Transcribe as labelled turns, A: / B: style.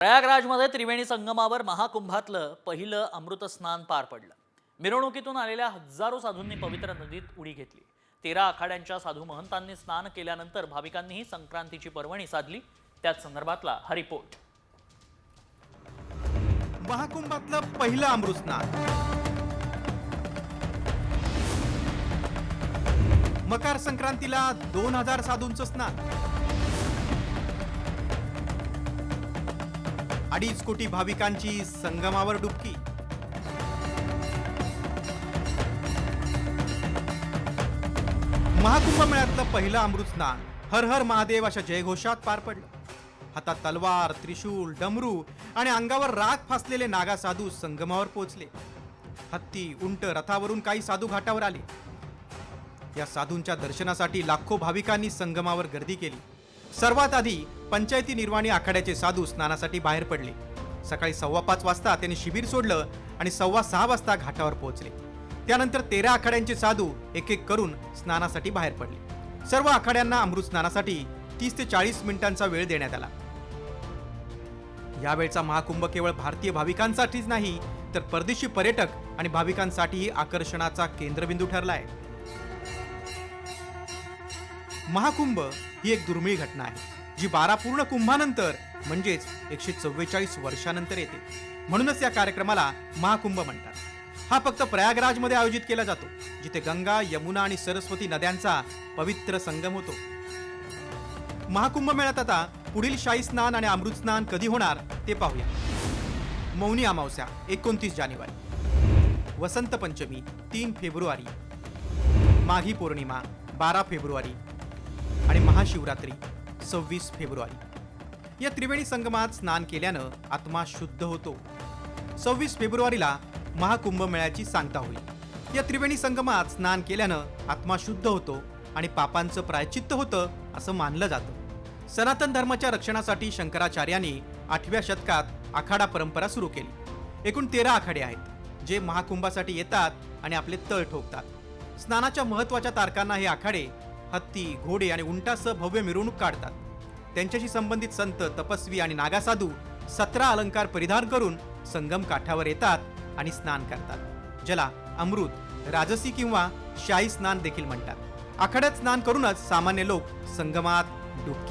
A: प्रयागराजमध्ये त्रिवेणी संगमावर महाकुंभातलं पहिलं अमृत स्नान पार पडलं। मिरवणुकीतून आलेल्या हजारो साधूंनी पवित्र नदीत उडी घेतली। 13 आखाड्यांच्या साधू महंतांनी स्नान केल्यानंतर भाविकांनीही संक्रांतीची पर्वणी साधली। त्याच संदर्भातला हा रिपोर्ट।
B: महाकुंभातलं पहिलं अमृत स्नान। मकर संक्रांतीला 2000 साधूंचं स्नान। 2.5 कोटी भाविकांची संगमावर डुबकी। महाकुंभ मेळ्यातलं पहिलं अमृत स्नान हर हर महादेव अशा जयघोषात पार पडलं। हातात तलवार, त्रिशूल, डमरू आणि अंगावर राख फासलेले नागा साधू संगमावर पोहोचले। हत्ती, उंट, रथावरून काही साधू घाटावर आले। या साधूंच्या दर्शनासाठी लाखो भाविकांनी संगमावर गर्दी केली। सर्वात आधी पंचायती निर्वाणी आखाड्याचे साधू स्नानासाठी बाहेर पडले। सकाळी 5:15 वाजता त्यांनी शिबिर सोडलं आणि 6:15 वाजता घाटावर पोहोचले। त्यानंतर 13 आखाड्यांचे साधू एक एक करून स्नानासाठी बाहेर पडले। सर्व आखाड्यांना अमृत स्नानासाठी 30 ते 40 मिनिटांचा वेळ देण्यात आला। यावेळचा महाकुंभ केवळ भारतीय भाविकांसाठीच नाही तर परदेशी पर्यटक आणि भाविकांसाठीही आकर्षणाचा केंद्रबिंदू ठरला आहे। महाकुंभ ही एक दुर्मिळ घटना आहे जी 12 पूर्ण कुंभानंतर म्हणजेच 144 वर्षानंतर येते। म्हणूनच या कार्यक्रमाला महाकुंभ म्हणतात। हा फक्त प्रयागराजमध्ये आयोजित केला जातो जिथे गंगा, यमुना आणि सरस्वती नद्यांचा पवित्र संगम होतो। महाकुंभ मेळ्यात आता पुढील शाही स्नान आणि अमृत स्नान कधी होणार ते पाहूया। मौनी अमावस्या 29 जानेवारी, वसंत पंचमी 3 फेब्रुवारी, माघी पौर्णिमा 12 फेब्रुवारी आणि महाशिवरात्री 26 फेब्रुवारी। या त्रिवेणी संगमात स्नान केल्यानं आत्मा शुद्ध होतो। 26 फेब्रुवारीला महाकुंभ मेळ्याची सांगता होईल। या त्रिवेणी संगमात स्नान केल्यानं आत्मा शुद्ध होतो आणि पापांचं प्रायश्चित्त होतं असं मानलं जातं। सनातन धर्माच्या रक्षणासाठी शंकराचार्यांनी 8व्या शतकात आखाडा परंपरा सुरू केली। एकूण 13 आखाडे आहेत जे महाकुंभासाठी येतात आणि आपले तळ ठोकतात। स्नानाच्या महत्त्वाच्या तारखांना हे आखाडे हत्ती, घोडे आणि उंटासह भव्य मिरवणूक काढतात। त्यांच्याशी संबंधित संत, तपस्वी आणि नागासाधू 17 अलंकार परिधान करून संगम काठावर येतात आणि स्नान करतात, ज्याला अमृत, राजसी किंवा शाही स्नान देखील म्हणतात। आखाड्यात स्नान करूनच सामान्य लोक संगमात डुबकी